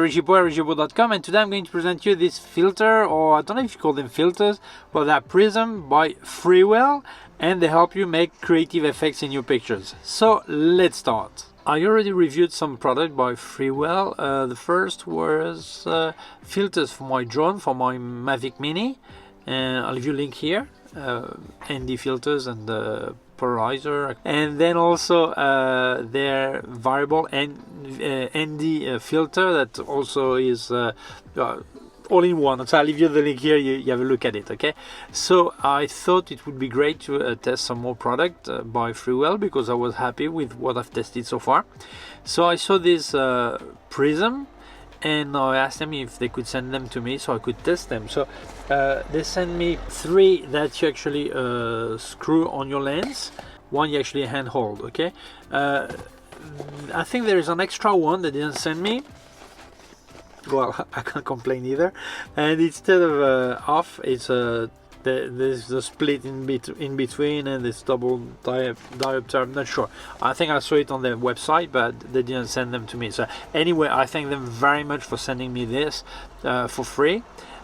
Eric Gibaud, ericgibaud.com, and today I'm going to present you this filter, or I don't know if you call them filters, but they're Prism by Freewell, and they help you make creative effects in your pictures. So let's start. I already reviewed some product by Freewell. The first was filters for my drone, for my Mavic Mini, and I'll leave you a link here. ND filters and the polarizer, and then also their variable ND filter that also is all in one. So I'll leave you the link here, you have a look at it. Okay, so I thought it would be great to test some more product by Freewell, because I was happy with what I've tested so far. So I saw this Prism, and I asked them if they could send them to me so I could test them. So they sent me 3 that you actually screw on your lens, 1 you actually hand hold. Okay, I think there is an extra one they didn't send me. Well, I can't complain either. And instead of off, it's there's a split in between, and this double diopter. I'm not sure. I think I saw it on their website, but they didn't send them to me. So anyway, I thank them very much for sending me this for free.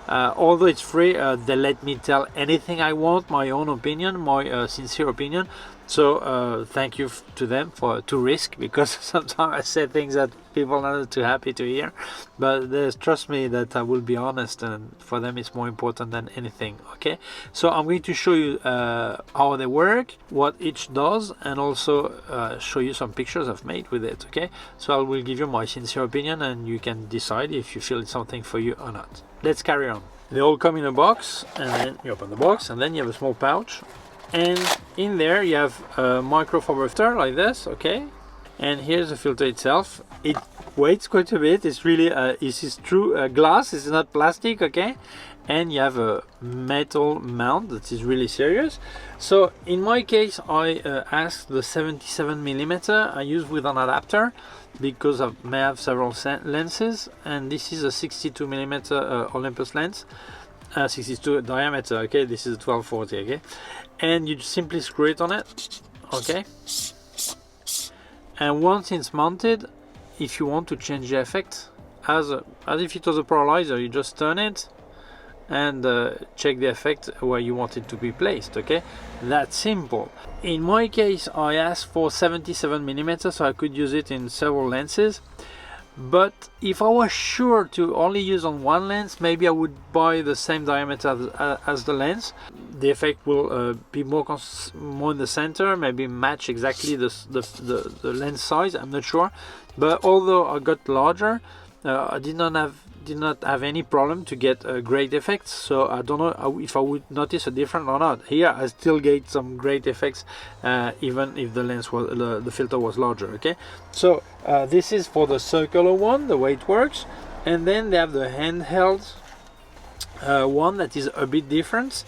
Although it's free, they let me tell anything I want, my own opinion, my sincere opinion. So thank you to them to risk, because sometimes I say things that people are not too happy to hear, but trust me that I will be honest, and for them it's more important than anything. Okay, so I'm going to show you how they work, what each does, and also show you some pictures I've made with it. Okay, so I will give you my sincere opinion, and you can decide if you feel it's something for you or not. Let's carry on. They all come in a box, and then you open the box, and then you have a small pouch, and in there you have a microfiber filter like this. Okay, and here's the filter itself. It weighs quite a bit. It's really this is true glass, it's not plastic. Okay, and you have a metal mount that is really serious. So in my case, I asked the 77mm I use with an adapter, because I may have several lenses, and this is a 62mm Olympus lens, 62 diameter. Okay, this is a 1240. Okay, and you simply screw it on it. Okay, and once it's mounted, if you want to change the effect as if it was a polarizer, you just turn it and check the effect where you want it to be placed. Okay, that's simple. In my case, I asked for 77mm, so I could use it in several lenses. But if I was sure to only use on one lens, maybe I would buy the same diameter as the lens. The effect will be more in the center, maybe match exactly the lens size. I'm not sure, but although I got larger, I did not have any problem to get great effects. So I don't know if I would notice a difference or not. Here I still get some great effects, even if the lens was the filter was larger. Okay, so this is for the circular one, the way it works, and then they have the handheld one that is a bit different.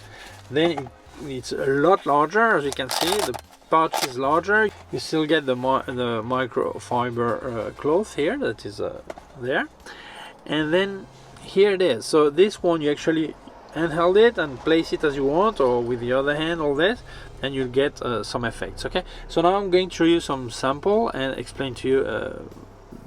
Then it's a lot larger, as you can see. The pouch is larger. You still get the microfiber cloth here that is there, and then here it is. So this one, you actually handheld it and place it as you want, or with the other hand, all this, and you'll get some effects. Okay, so now I'm going to show you some sample and explain to you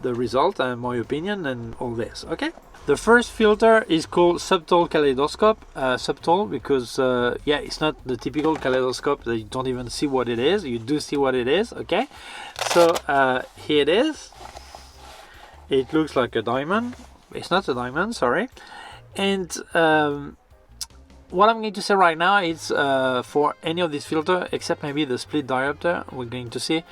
the result and my opinion and all this. Okay, the first filter is called Subtle Kaleidoscope. Subtle because yeah, it's not the typical kaleidoscope that you don't even see what it is. You do see what it is. Okay, so here it is. It looks like a diamond. It's not a diamond, sorry. And what I'm going to say right now is for any of these filter, except maybe the split diopter, we're going to see.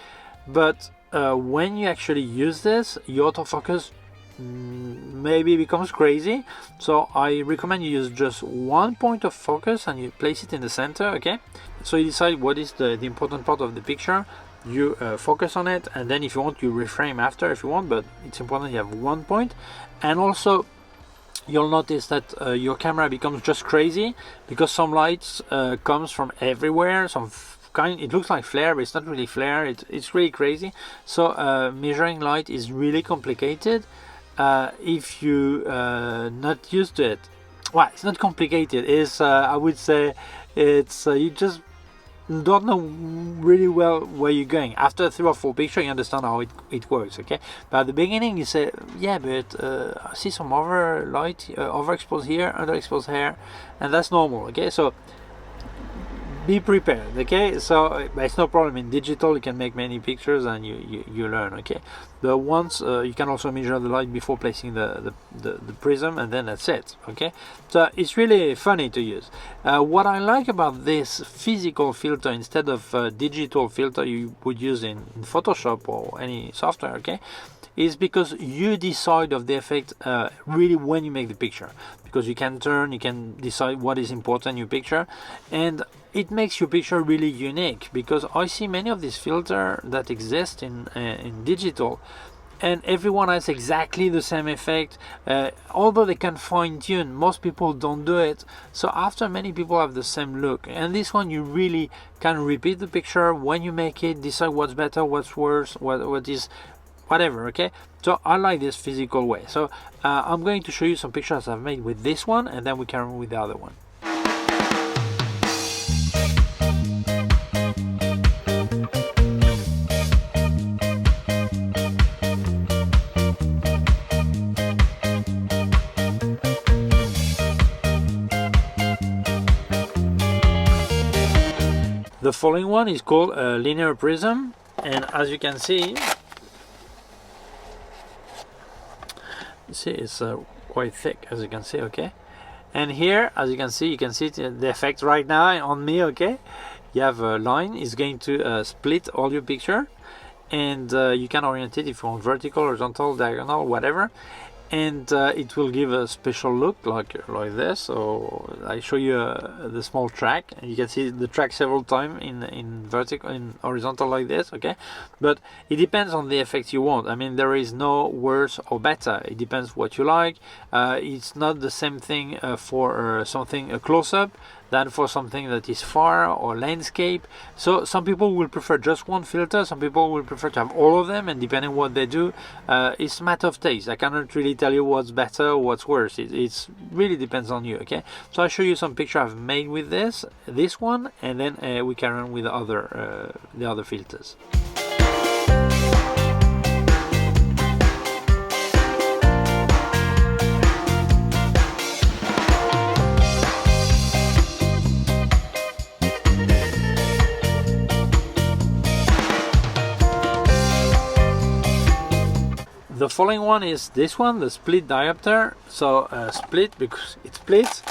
But when you actually use this, your autofocus maybe becomes crazy. So I recommend you use just one point of focus and you place it in the center. Okay, so you decide what is the important part of the picture. You focus on it, and then if you want, you reframe after if you want, but it's important you have one point. And also you'll notice that your camera becomes just crazy, because some lights comes from everywhere, some kind, it looks like flare, but it's not really flare. It's really crazy. So measuring light is really complicated if you not used to it. Well, it's not complicated, it's I would say it's you just don't know really well where you're going. After 3 or 4 pictures, you understand how it works, okay? But at the beginning, you say, yeah, but I see some overlight, overexposed here, underexposed here, and that's normal, okay? So be prepared, okay? So it's no problem. In digital you can make many pictures and you learn, okay? But once you can also measure the light before placing the prism, and then that's it, okay? So it's really funny to use. What I like about this physical filter instead of digital filter you would use in Photoshop or any software, okay, is because you decide of the effect really when you make the picture, because you can turn, you can decide what is important in your picture, and it makes your picture really unique. Because I see many of these filters that exist in digital, and everyone has exactly the same effect, although they can fine-tune. Most people don't do it, so after many people have the same look. And this one you really can repeat the picture when you make it, decide what's better, what's worse, what is whatever, okay? So I like this physical way. So I'm going to show you some pictures I've made with this one, and then we carry on with the other one. The following one is called linear prism, and as you can see, it's quite thick, as you can see, okay? And here, as you can see the effect right now on me, okay? You have a line is going to split all your picture, and you can orient it if you want vertical, horizontal, diagonal, whatever, and it will give a special look like this. So I show you the small track, and you can see the track several times in vertical, in horizontal like this, okay? But it depends on the effects you want. I mean, there is no worse or better, it depends what you like. It's not the same thing for something a close-up than for something that is far or landscape. So some people will prefer just one filter, some people will prefer to have all of them, and depending on what they do, it's a matter of taste. I cannot really tell you what's better or what's worse. It's really depends on you, okay? So I'll show you some picture I've made with this one, and then we carry on with the other filters. The following one is this one, the split diopter. So split because it splits,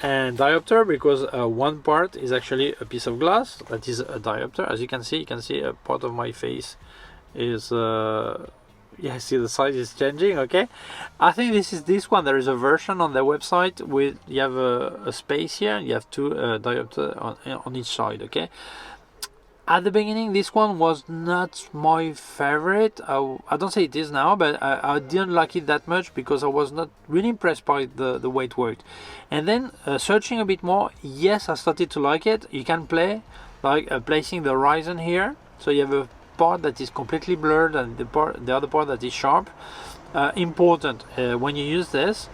and diopter because one part is actually a piece of glass that is a diopter. As you can see a part of my face is yeah, see the size is changing, okay? I think this is this one. There is a version on their website with you have a space here, you have two diopter on each side, okay? At the beginning, this one was not my favorite. I don't say it is now, but I didn't like it that much because I was not really impressed by the way it worked. And then searching a bit more, yes, I started to like it. You can play, like placing the horizon here. So you have a part that is completely blurred and the other part that is sharp. Important, when you use this,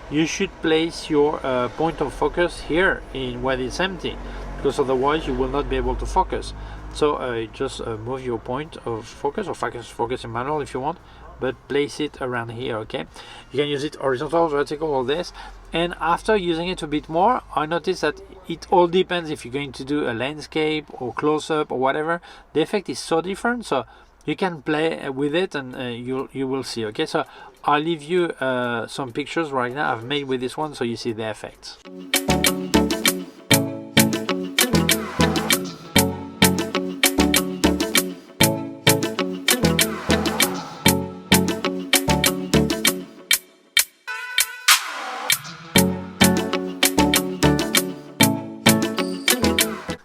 you should place your point of focus here in where it's empty, because otherwise you will not be able to focus. So just move your point of focus, or focus in manual if you want, but place it around here, okay? You can use it horizontal, vertical, or this. And after using it a bit more, I noticed that it all depends if you're going to do a landscape or close-up or whatever. The effect is so different, so you can play with it, and you will see, okay? So I'll leave you some pictures right now I've made with this one, so you see the effects.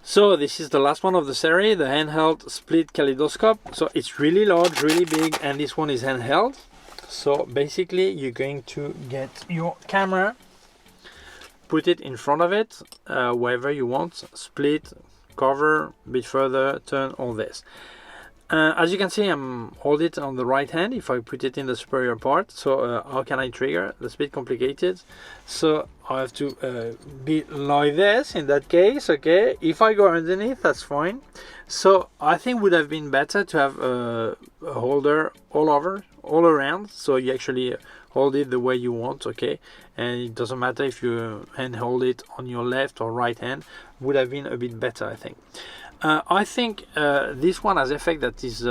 So this is the last one of the series, the handheld split kaleidoscope. So it's really large, really big, and this one is handheld. So basically you're going to get your camera, put it in front of it, wherever you want, split, cover, a bit further, turn, all this. As you can see, I'm hold it on the right hand if I put it in the superior part. So how can I trigger? That's a bit complicated. So I have to be like this in that case, okay? If I go underneath, that's fine. So I think would have been better to have a holder all around, so you actually hold it the way you want, okay? And it doesn't matter if you hand hold it on your left or right hand, would have been a bit better, I think. I think this one has effect that is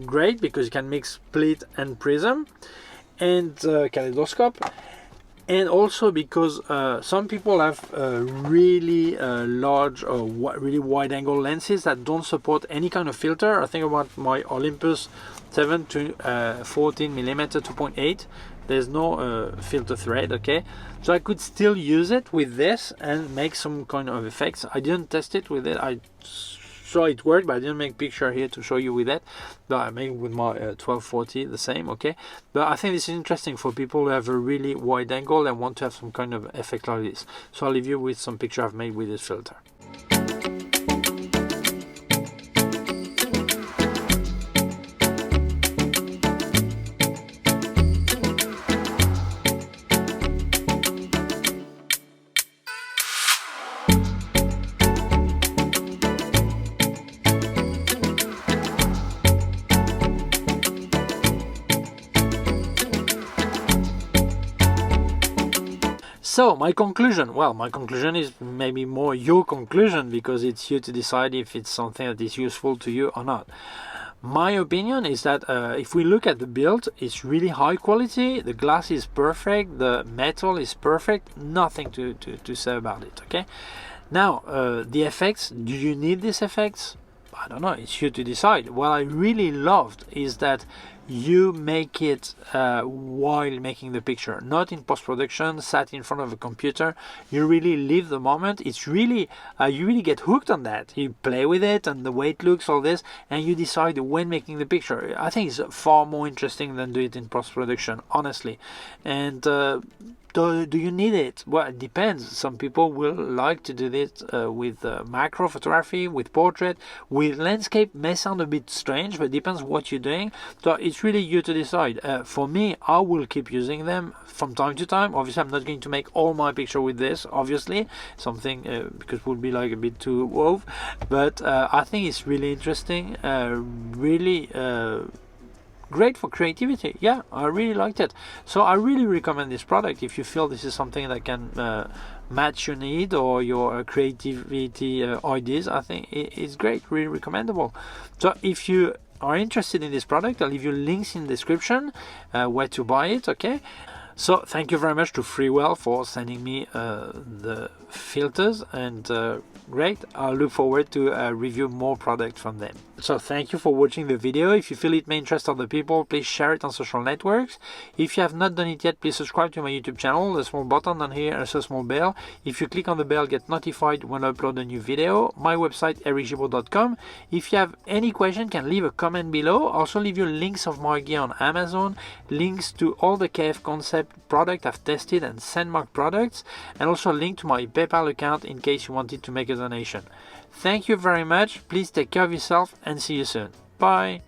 great because you can mix split and prism and kaleidoscope, and also because some people have really large or really wide angle lenses that don't support any kind of filter. I think about my Olympus 7 to 14 millimeter 2.8. There's no filter thread, okay? So I could still use it with this and make some kind of effects. I didn't test it with it. I saw it worked, but I didn't make picture here to show you with that. But I made with my 1240 the same, okay? But I think this is interesting for people who have a really wide angle and want to have some kind of effect like this. So I'll leave you with some picture I've made with this filter. So my conclusion, well, my conclusion is maybe more your conclusion because it's you to decide if it's something that is useful to you or not. My opinion is that if we look at the build, it's really high quality, the glass is perfect, the metal is perfect, nothing to say about it, okay? Now, the effects, do you need these effects? I don't know, it's you to decide. What I really loved is that you make it while making the picture, not in post-production, sat in front of a computer. You really live the moment. It's really, you really get hooked on that. You play with it and the way it looks, all this, and you decide when making the picture. I think it's far more interesting than do it in post-production, honestly. And do you need it? Well, it depends. Some people will like to do this with macro photography, with portrait, with landscape. May sound a bit strange, but it depends what you're doing. So it's really you to decide. For me, I will keep using them from time to time. Obviously, I'm not going to make all my picture with this, obviously. Something, because it would be like a bit too wove. But I think it's really interesting, really great for creativity. Yeah, I really liked it. So I really recommend this product if you feel this is something that can match your need or your creativity ideas. I think it's great, really recommendable. So if you are interested in this product, I'll leave you links in the description where to buy it, okay? So thank you very much to Freewell for sending me the filters, and great. I'll look forward to review more product from them. So thank you for watching the video. If you feel it may interest other people, please share it on social networks. If you have not done it yet, please subscribe to my YouTube channel. There's a small button down here and a small bell. If you click on the bell, get notified when I upload a new video. My website, ericgibaud.com. If you have any question, can leave a comment below. I'll also leave you links of my gear on Amazon, links to all the K&F Concept product I've tested and Sandmark products, and also a link to my PayPal account in case you wanted to make a donation. Thank you very much. Please take care of yourself and see you soon. Bye.